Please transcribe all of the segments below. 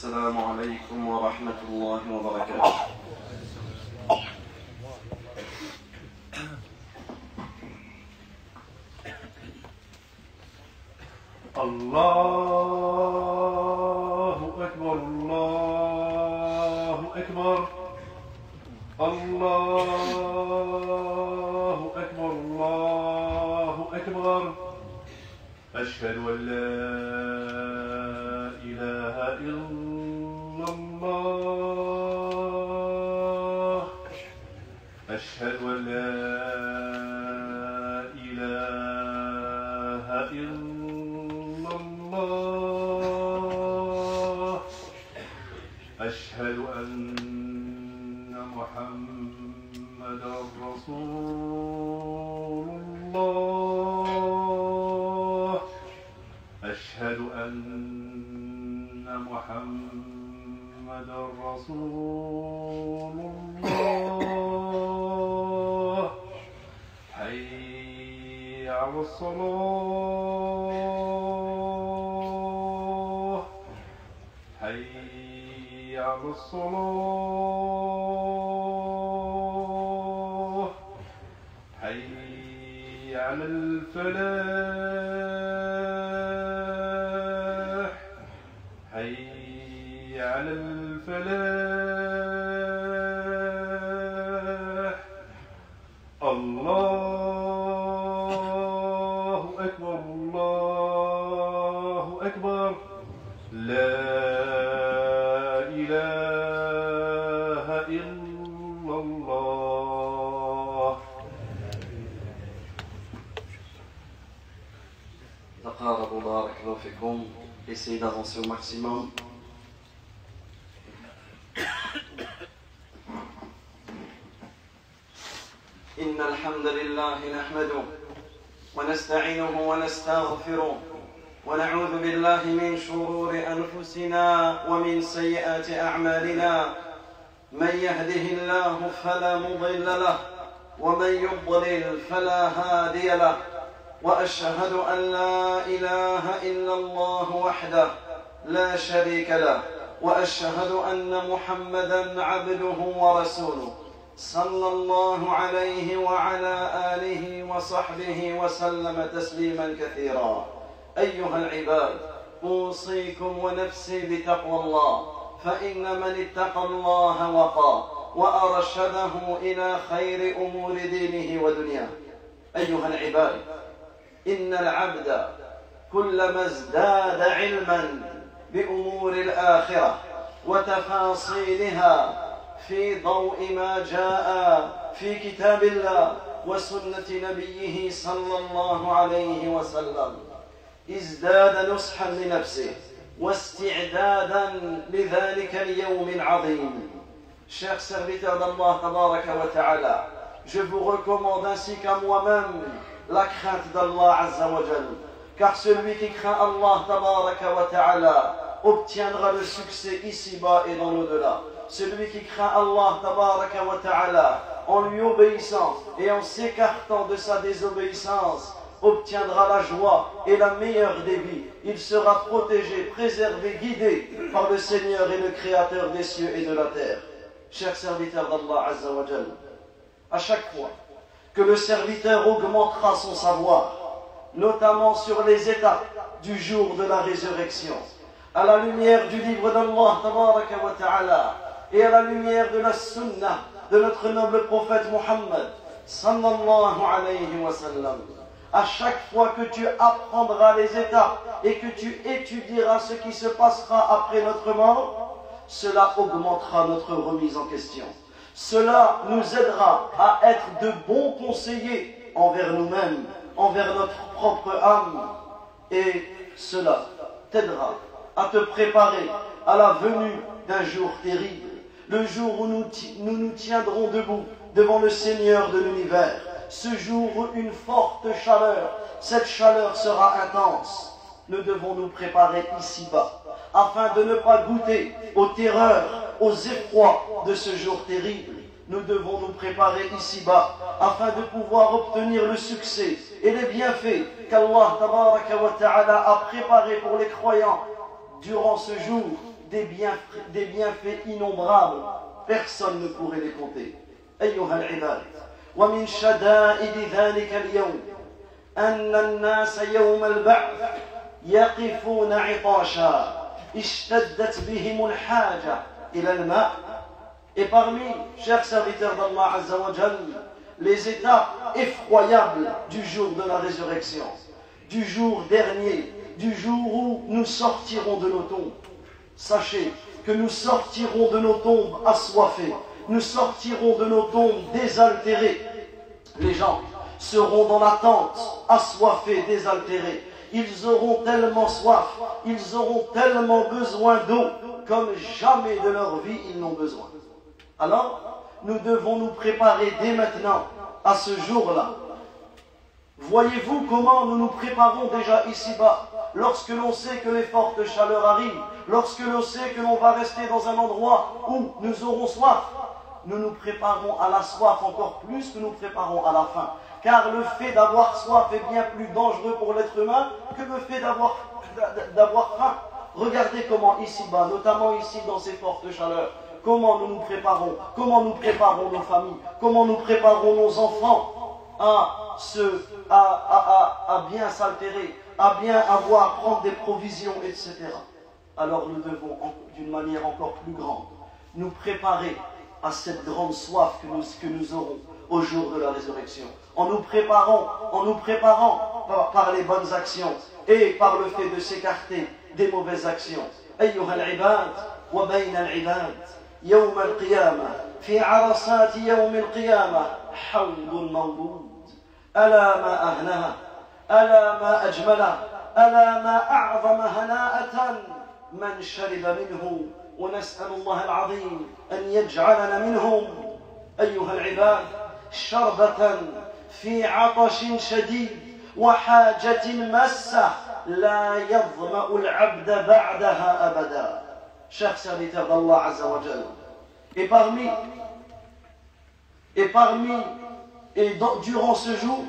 السلام عليكم ورحمة الله وبركاته. الله أكبر الله أكبر الله أكبر الله أكبر. أشهد أن لا إله إلا الله. أشهد أن لا إله إلا الله. أشهد أن محمدا رسول الله. أشهد أن محمدا رسول الله. حي على الصلاة. حي على الصلاة. حي على الفلاح. حي على الفلاح. الله أكبر الله أكبر. لا إله إلا الله. تقاربوا بارك الله فيكم. Essayez d'avancer au maximum. إن الحمد لله نحمده ونستعينه ونستغفره ونعوذ بالله من شرور أنفسنا ومن سيئات أعمالنا. من يهده الله فلا مضل له ومن يضلل فلا هادي له. وأشهد أن لا إله إلا الله وحده لا شريك له. وأشهد أن محمدًا عبده ورسوله صلى الله عليه وعلى آله وصحبه وسلم تسليما كثيرا. أيها العباد، أوصيكم ونفسي بتقوى الله، فإن من اتقى الله وقاه وأرشده إلى خير أمور دينه ودنياه. أيها العباد، إن العبد كلما ازداد علما بأمور الآخرة وتفاصيلها في ضوء ما جاء في كتاب الله وسنة نبيه صلى الله عليه وسلم ازداد نصحا لنفسه واستعدادا لذلك اليوم العظيم. Chers serviteurs d'Allah tabaraka wa ta'ala, je vous recommande ainsi qu'à moi-même la crainte d'Allah azza wa jal, car celui qui craint Allah tabaraka wa ta'ala obtiendra le succès ici-bas et dans l'au-delà. Celui qui craint Allah tabaraka wa ta'ala en lui obéissant et en s'écartant de sa désobéissance obtiendra la joie et la meilleure des vies. Il sera protégé, préservé, guidé par le Seigneur et le Créateur des cieux et de la terre. Chers serviteurs d'Allah azza wa jal, à chaque fois que le serviteur augmentera son savoir, notamment sur les étapes du jour de la résurrection, à la lumière du livre d'Allah tabaraka wa ta'ala et à la lumière de la sunnah de notre noble prophète Muhammad sallallahu alayhi wa sallam, à chaque fois que tu apprendras les étapes et que tu étudieras ce qui se passera après notre mort, cela augmentera notre remise en question. Cela nous aidera à être de bons conseillers envers nous-mêmes, envers notre propre âme, et cela t'aidera à te préparer à la venue d'un jour terrible, le jour où nous nous tiendrons debout devant le Seigneur de l'univers, ce jour où une forte chaleur, cette chaleur sera intense. Nous devons nous préparer ici-bas, afin de ne pas goûter aux terreurs, aux effrois de ce jour terrible. Nous devons nous préparer ici-bas, afin de pouvoir obtenir le succès et les bienfaits qu'Allah tabaraka wa ta'ala a préparés pour les croyants durant ce jour des bienfaits innombrables. Personne ne pourrait les compter. أيها العباد ومن شدائد ذلك اليوم أن الناس يوم البعث يقفون عطاشا اشتدت بهم الحاجة إلى الماء. Et parmi, chers serviteurs d'Allah Azza wa Jal, les étapes effroyables du jour de la résurrection, du jour dernier, du jour où nous sortirons de nos tombes. Sachez que nous sortirons de nos tombes assoiffés, nous sortirons de nos tombes désaltérés. Les gens seront dans l'attente, assoiffés, désaltérés. Ils auront tellement soif, ils auront tellement besoin d'eau, comme jamais de leur vie ils n'ont besoin. Alors, nous devons nous préparer dès maintenant à ce jour-là. Voyez-vous comment nous nous préparons déjà ici-bas, lorsque l'on sait que les fortes chaleurs arrivent, lorsque l'on sait que l'on va rester dans un endroit où nous aurons soif. Nous nous préparons à la soif encore plus que nous préparons à la faim. Car le fait d'avoir soif est bien plus dangereux pour l'être humain que le fait d'avoir faim. Regardez comment ici-bas, notamment ici dans ces fortes chaleurs, comment nous nous préparons nos familles, comment nous préparons nos enfants à bien s'altérer, à bien prendre des provisions, etc. Alors nous devons, d'une manière encore plus grande, nous préparer à cette grande soif que nous aurons au jour de la résurrection, en nous préparant par les bonnes actions et par le fait de s'écarter des mauvaises actions. أيها العباد وبين العباد يوم القيامة في عرصات يوم القيامة حوض مولود ألا ما أهنها ألا ما أجمله ألا ما أعظم هناءة من شرب منه ونسأل الله العظيم أن يجعلنا منهم. أيها العباد شربة في عطش شديد وحاجة مسة لا يظمأ العبد بعدها أبدا. Chers serviteurs d'Allah Azza wa Jal, durant ce jour,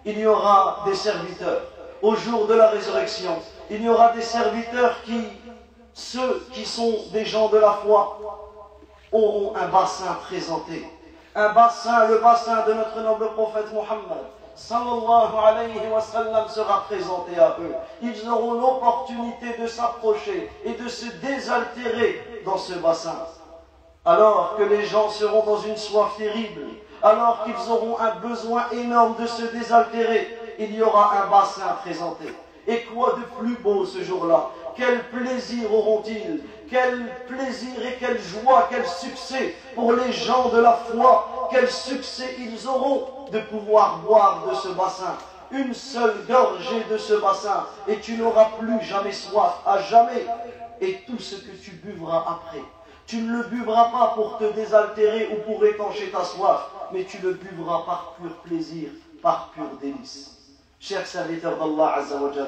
il y aura des serviteurs. Au jour de la résurrection, il y aura des serviteurs ceux qui sont des gens de la foi, auront un bassin présenté. Le bassin de notre noble prophète Muhammad sallallahu alayhi wa sallam sera présenté à eux. Ils auront l'opportunité de s'approcher et de se désaltérer dans ce bassin. Alors que les gens seront dans une soif terrible, alors qu'ils auront un besoin énorme de se désaltérer, il y aura un bassin présenté. Et quoi de plus beau ce jour-là? Quel plaisir auront-ils? Quel plaisir et quelle joie, quel succès pour les gens de la foi. Quel succès ils auront de pouvoir boire de ce bassin. Une seule gorgée de ce bassin et tu n'auras plus jamais soif, à jamais. Et tout ce que tu buvras après, tu ne le buvras pas pour te désaltérer ou pour étancher ta soif, mais tu le buvras par pur plaisir, par pur délice. Chers serviteurs d'Allah Azza wa Jalla,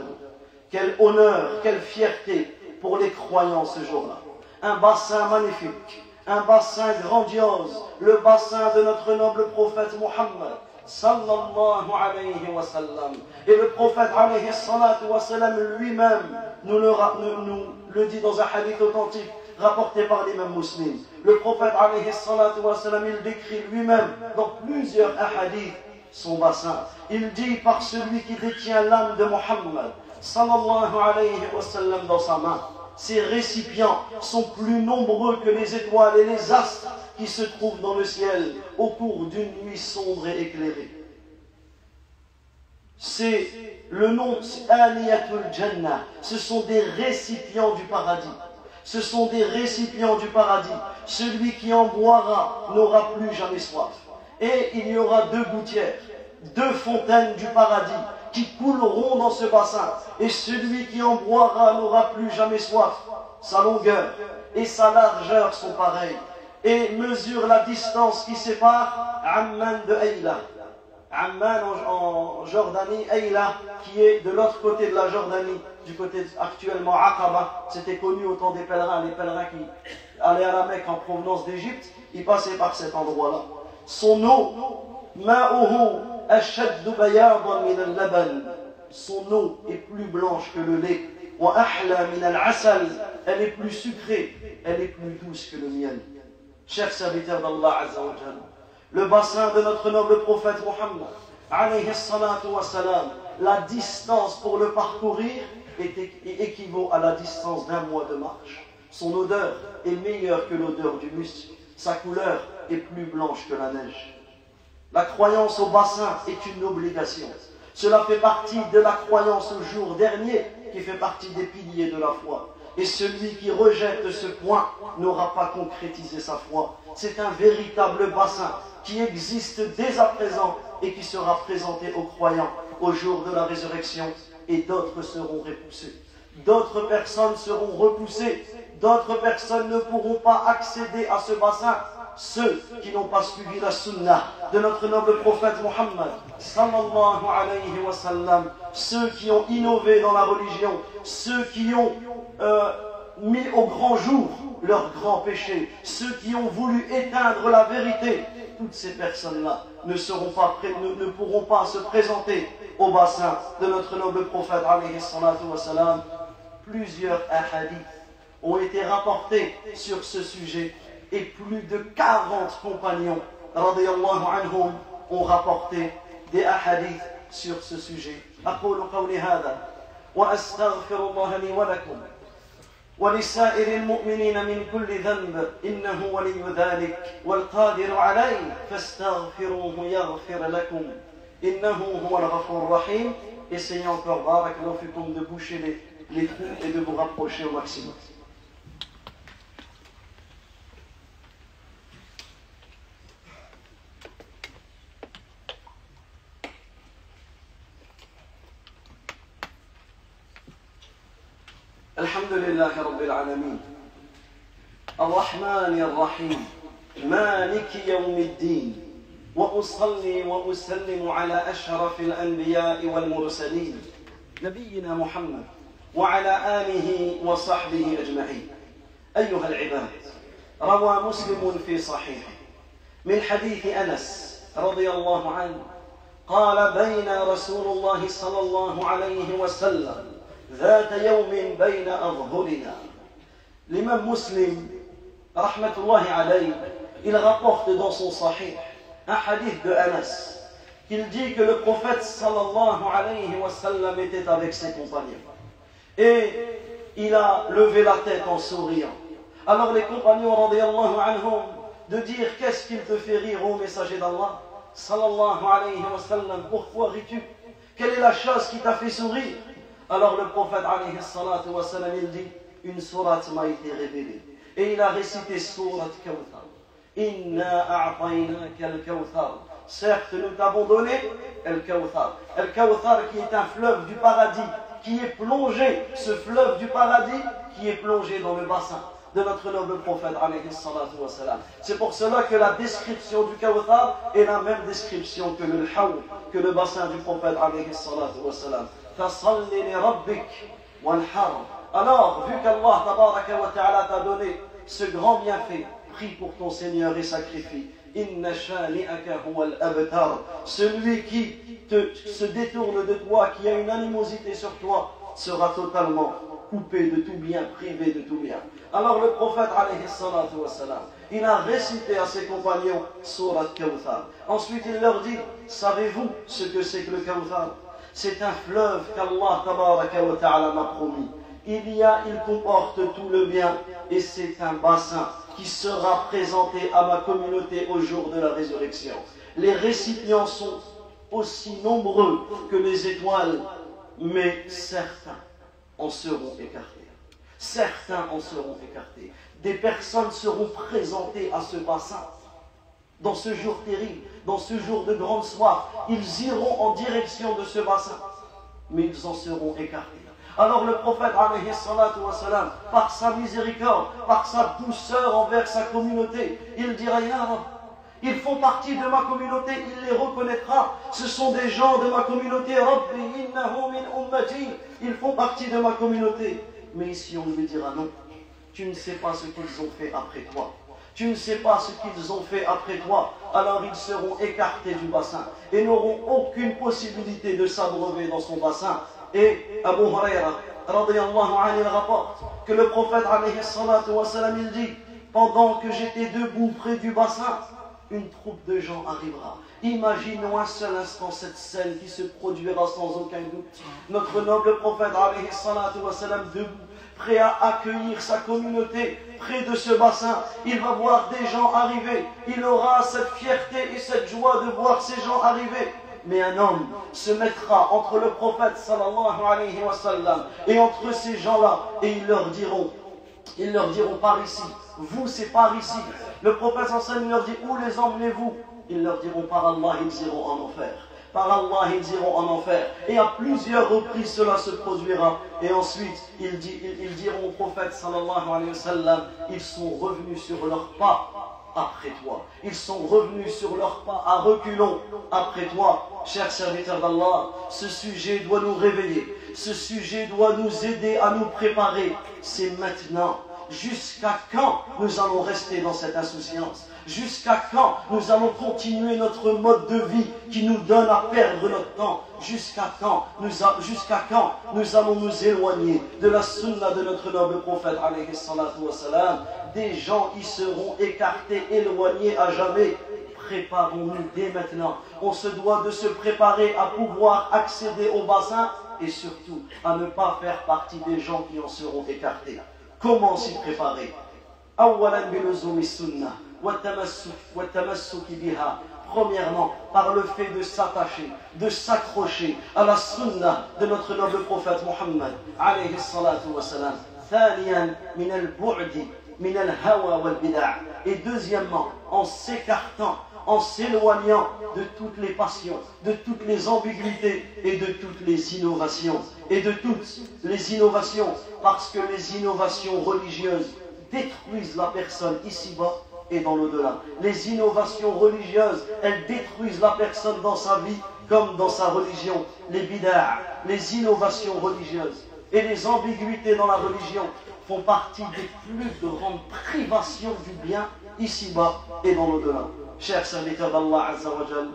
quel honneur, quelle fierté pour les croyants ce jour-là. Un bassin magnifique, un bassin grandiose, le bassin de notre noble prophète Muhammad sallallahu alayhi wa sallam. Et le prophète alayhi salatu wa sallam lui-même nous le dit dans un hadith authentique rapporté par l'imam Muslim. Le prophète alayhi salatu wa sallam, il décrit lui-même dans plusieurs hadiths son bassin. Il dit: par celui qui détient l'âme de Muhammad sallallahu alayhi wa sallam dans sa main, ces récipients sont plus nombreux que les étoiles et les astres qui se trouvent dans le ciel au cours d'une nuit sombre et éclairée. C'est le nom Aniyatul Jannah. Ce sont des récipients du paradis. Ce sont des récipients du paradis. Celui qui en boira n'aura plus jamais soif. Et il y aura deux gouttières, deux fontaines du paradis qui couleront dans ce bassin. Et celui qui en boira n'aura plus jamais soif. Sa longueur et sa largeur sont pareilles et mesurent la distance qui sépare Amman de Ayla. Amman en Jordanie, Ayla qui est de l'autre côté de la Jordanie, du côté actuellement Aqaba. C'était connu au temps des pèlerins. Les pèlerins qui allaient à la Mecque en provenance d'Égypte, ils passaient par cet endroit-là. Son eau, ma'uhu ashaddu bayadan min al-laban. Son eau est plus blanche que le lait. وأحلى من العسل, elle est plus sucrée, elle est plus douce que le miel. Chers serviteurs d'Allah Azza wa Jalla, le bassin de notre noble prophète Muhammad, alayhi salatu wa salam, la distance pour le parcourir équivaut à la distance d'un mois de marche. Son odeur est meilleure que l'odeur du musc. Sa couleur est plus blanche que la neige. La croyance au bassin est une obligation. Cela fait partie de la croyance au jour dernier, qui fait partie des piliers de la foi. Et celui qui rejette ce point n'aura pas concrétisé sa foi. C'est un véritable bassin qui existe dès à présent et qui sera présenté aux croyants au jour de la résurrection. Et d'autres seront repoussés. D'autres personnes seront repoussées. D'autres personnes ne pourront pas accéder à ce bassin. Ceux qui n'ont pas suivi la sunna de notre noble prophète Muhammad sallallahu alayhi wa sallam, ceux qui ont innové dans la religion, ceux qui ont mis au grand jour leurs grands péchés, ceux qui ont voulu éteindre la vérité, toutes ces personnes-là ne pourront pas se présenter au bassin de notre noble prophète alayhi salatu wa sallam. Plusieurs hadiths ont été rapportés sur ce sujet et plus de 40 compagnons radiyallahu anhum ont rapporté des hadiths sur ce sujet. أقول قولي هذا وأستغفر الله لي ولكم ولسائر المؤمنين من كل ذنب إنه ولي ذلك والقادر عليه فاستغفروه يغفر لكم إنه هو الغفور الرحيم. Essayez encore, barakallahu fikum, de boucher les trous et de vous rapprocher au maximum. الحمد لله رب العالمين الرحمن الرحيم مالك يوم الدين وأصلي وأسلم على أشرف الأنبياء والمرسلين نبينا محمد وعلى آله وصحبه أجمعين. أيها العباد، روى مسلم في صحيحه من حديث أنس رضي الله عنه قال بين رسول الله صلى الله عليه وسلم ذات يوم بين أظهرنا. L'imam Muslim, rahmatullahi alayhi, il rapporte dans son sahih un hadith de Anas, qu'il dit que le prophète sallallahu alayhi wa sallam était avec ses compagnons. Et il a levé la tête en souriant. Alors les compagnons radiyallahu anhum de dire: qu'est-ce qu'il te fait rire, ô messager d'Allah sallallahu alayhi wa sallam, pourquoi ris-tu? Quelle est la chose qui t'a fait sourire? Alors le prophète alayhi salatu wa sallam, il dit: une sourate m'a été révélée. Et il a récité sourate Kawthar. Inna a'taynaka al-Kawthar. Certes, nous t'avons donné al-Kawthar. Al-Kawthar qui est un fleuve du paradis, qui est plongé, ce fleuve du paradis qui est plongé dans le bassin de notre noble prophète alayhi salatu wa salam. C'est pour cela que la description du Kawthar est la même description que le Hawl, que le bassin du prophète alayhi salatu wa salam. Fasalli li rabbik wanhar. Alors, vu qu'Allah tabaraka wa ta'ala t'a donné ce grand bienfait, prie pour ton Seigneur et sacrifie. Inna shani'aka huwa al-abtar. Celui qui se détourne de toi, qui a une animosité sur toi, sera totalement coupé de tout bien, privé de tout bien. Alors le prophète alayhi salatu wa salam, il a récité à ses compagnons Surat Kawthar. Ensuite il leur dit: savez-vous ce que c'est que le Kawthar? C'est un fleuve qu'Allah tabaraka wa ta'ala m'a promis. Il comporte tout le bien et c'est un bassin qui sera présenté à ma communauté au jour de la résurrection. Les récipients sont aussi nombreux que les étoiles, mais certains en seront écartés. Certains en seront écartés. Des personnes seront présentées à ce bassin dans ce jour terrible, dans ce jour de grande soif. Ils iront en direction de ce bassin, mais ils en seront écartés. Alors le prophète alayhi salatu wa salam, par sa miséricorde, par sa douceur envers sa communauté, il dira: Ya Rab, ils font partie de ma communauté, il les reconnaîtra, ce sont des gens de ma communauté. Rabbi innahu min ummati, ils font partie de ma communauté. Mais ici on lui dira: non, tu ne sais pas ce qu'ils ont fait après toi. Tu ne sais pas ce qu'ils ont fait après toi. Alors ils seront écartés du bassin et n'auront aucune possibilité de s'abreuver dans son bassin. Et Abu Huraira radiyallahu anhu, il rapporte que le prophète alayhi salatu wa salam, il dit: pendant que j'étais debout près du bassin, une troupe de gens arrivera. Imaginons un seul instant cette scène qui se produira sans aucun doute. Notre noble prophète alayhi salatu wa salam, debout, prêt à accueillir sa communauté près de ce bassin. Il va voir des gens arriver. Il aura cette fierté et cette joie de voir ces gens arriver. Mais un homme se mettra entre le prophète sallallahu alayhi wa sallam et entre ces gens-là, et ils leur diront par ici. Vous, c'est par ici. Le prophète sallallahu alayhi wa sallam leur dit: où les emmenez-vous? Ils leur diront: par Allah, ils iront en enfer. Par Allah, ils iront en enfer. Et à plusieurs reprises, cela se produira. Et ensuite, ils diront au prophète sallallahu alayhi wa sallam: ils sont revenus sur leurs pas après toi. Ils sont revenus sur leurs pas à reculons après toi. Chers serviteurs d'Allah, ce sujet doit nous réveiller. Ce sujet doit nous aider à nous préparer. C'est maintenant. Jusqu'à quand nous allons rester dans cette insouciance? Jusqu'à quand nous allons continuer notre mode de vie qui nous donne à perdre notre temps? Jusqu'à quand nous allons nous éloigner de la sunna de notre noble prophète alayhi salatu wa salam? Des gens y seront écartés, éloignés à jamais. Préparons-nous dès maintenant. On se doit de se préparer à pouvoir accéder au bassin et surtout à ne pas faire partie des gens qui en seront écartés. Comment s'y préparer? Premièrement, par le fait de s'attacher, de s'accrocher à la sunna de notre noble prophète Muhammad alayhi salatu wa salam. Et deuxièmement, en s'écartant, en s'éloignant de toutes les passions, de toutes les ambiguïtés et de toutes les innovations. Et de toutes les innovations, parce que les innovations religieuses détruisent la personne ici-bas et dans l'au-delà. Les innovations religieuses, elles détruisent la personne dans sa vie comme dans sa religion. Les bid'a, les innovations religieuses et les ambiguïtés dans la religion font partie des plus grandes privations du bien ici-bas et dans l'au-delà. Chers serviteurs d'Allah Azza wa Jal,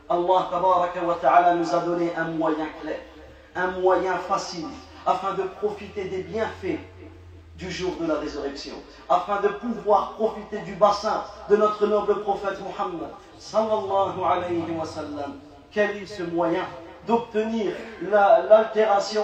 Allah Tabaraka wa Ta'ala nous a donné un moyen clair, un moyen facile, afin de profiter des bienfaits du jour de la résurrection, afin de pouvoir profiter du bassin de notre noble prophète Muhammad sallallahu alayhi wa sallam. Quel est ce moyen d'obtenir l'altération,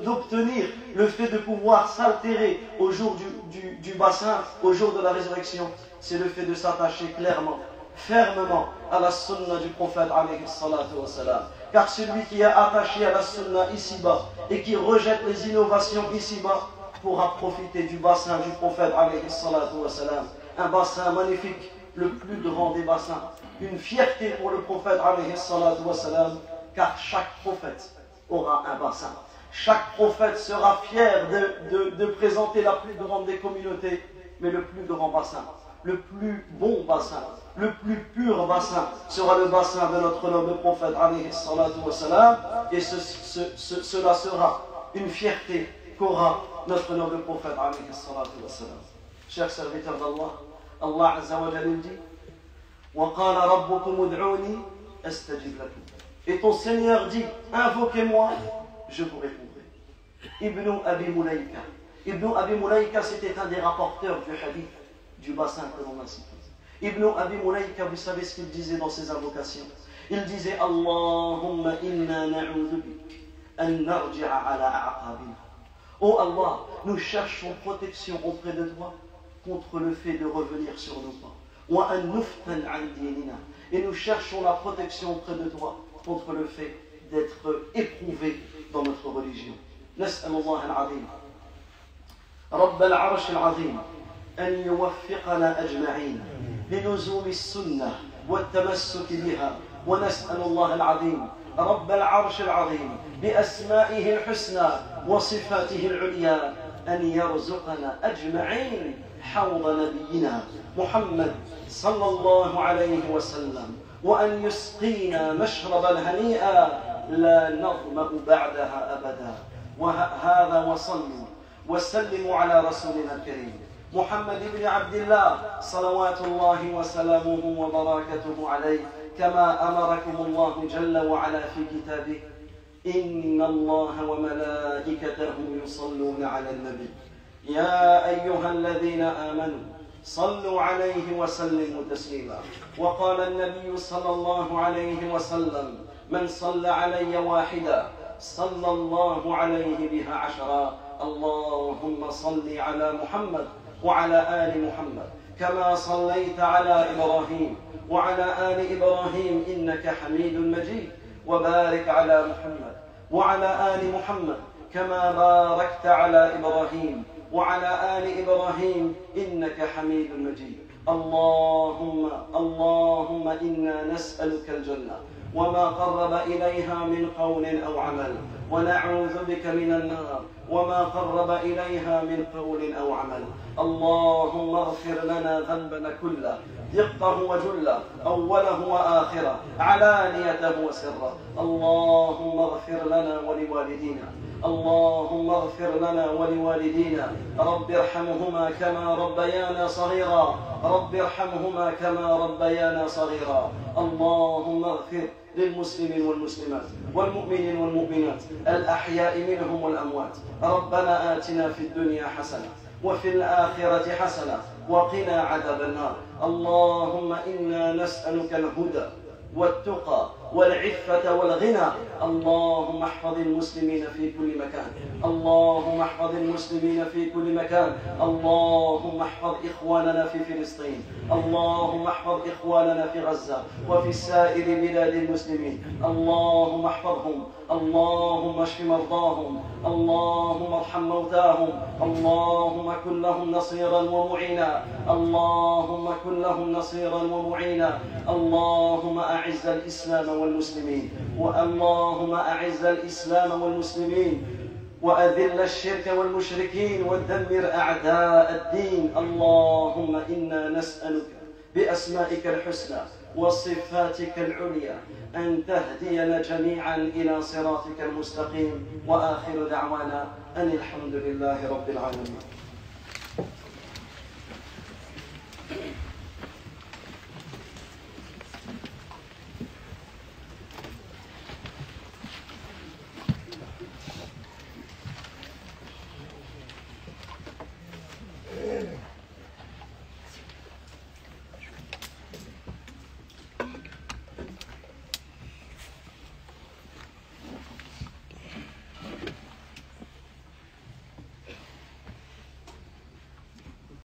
d'obtenir le fait de pouvoir s'altérer au jour du bassin, au jour de la résurrection? C'est le fait de s'attacher clairement, fermement à la sunna du prophète alayhi salatu wa salam. Car celui qui est attaché à la sunna ici-bas et qui rejette les innovations ici-bas pourra profiter du bassin du prophète alayhi salatu wa salam. Un bassin magnifique, le plus grand des bassins. Une fierté pour le prophète alayhi salatu wa salam, car chaque prophète aura un bassin. Chaque prophète sera fier de présenter la plus grande des communautés, mais le plus grand bassin, le plus bon bassin, le plus pur bassin sera le bassin de notre noble prophète alayhi salatu wa salam, et cela sera une fierté qu'aura notre noble prophète alayhi salatu wa salam. Chers serviteurs d'Allah, Allah Azza wa Jalla dit: وَقَالَ رَبُّكُمُ ادْعُونِي أَسْتَجِبْ لَكُمْ. Et ton Seigneur dit: invoquez-moi, je vous répondrai. Ibn Abi Mulayka. Ibn Abi Mulayka, c'était un des rapporteurs du hadith du bassin que l'on a cité. Ibn Abi Mulayka, vous savez ce qu'il disait dans ses invocations? Il disait: Allahumma inna na'udhu bik an narji'a ala a'qabina. Oh Allah, nous cherchons protection auprès de toi contre le fait de revenir sur nos pas. Wa an nuftan an dinina. Et nous cherchons la protection auprès de toi contre le fait d'être éprouvés dans notre religion. نسأل الله العظيم رب العرش العظيم أن يوفقنا أجمعين للزوم السنة والتمسك بها. ونسأل الله العظيم رب العرش العظيم بأسمائه الحسنى وصفاته العليا أن يرزقنا أجمعين حوض نبينا محمد صلى الله عليه وسلم، وأن يسقينا مشربا هنيئا لا نظمأ بعدها أبدا. وهذا وصلوا وسلموا على رسولنا الكريم محمد بن عبد الله صلوات الله وسلامه وبركاته عليه، كما أمركم الله جل وعلا في كتابه: إن الله وملائكته يصلون على النبي يا أيها الذين آمنوا صلوا عليه وسلموا تسليما. وقال النبي صلى الله عليه وسلم من صلى علي واحدا صلى الله عليه بها 10. اللهم صل على محمد وعلى آل محمد كما صليت على إبراهيم وعلى آل إبراهيم إنك حميد مجيد، وبارك على محمد وعلى آل محمد كما باركت على إبراهيم وعلى آل إبراهيم إنك حميد مجيد. اللهم إنا نسألك الجنة وما قرب إليها من قول أو عمل، ونعوذ بك من النار وما قرب إليها من قول أو عمل. اللهم اغفر لنا ذنبنا كله، دقه وجله، أوله وآخره، علانيته وسره. اللهم اغفر لنا ولوالدينا، اللهم اغفر لنا ولوالدينا، رب ارحمهما كما ربيانا صغيرا، رب ارحمهما كما ربيانا صغيرا. اللهم اغفر للمسلمين والمسلمات والمؤمنين والمؤمنات الأحياء منهم والأموات. ربنا آتنا في الدنيا حسنة وفي الآخرة حسنة وقنا عذاب النار. اللهم إنا نسألك الهدى والتقى والعفة والغنى. اللهم احفظ المسلمين في كل مكان، اللهم احفظ المسلمين في كل مكان. اللهم احفظ إخواننا في فلسطين، اللهم احفظ إخواننا في غزة وفي سائر بلاد المسلمين. اللهم احفظهم، اللهم اشف مرضاهم، اللهم ارحم موتاهم. اللهم كن لهم نصيرا ومعينا، اللهم كن لهم نصيرا ومعينا. اللهم أعز الإسلام والمسلمين، اللهم أعز الإسلام والمسلمين وأذل الشرك والمشركين ودمر أعداء الدين. اللهم إنا نسألك بأسمائك الحسنى وصفاتك العليا أن تهدينا جميعا إلى صراطك المستقيم. وآخر دعوانا أن الحمد لله رب العالمين.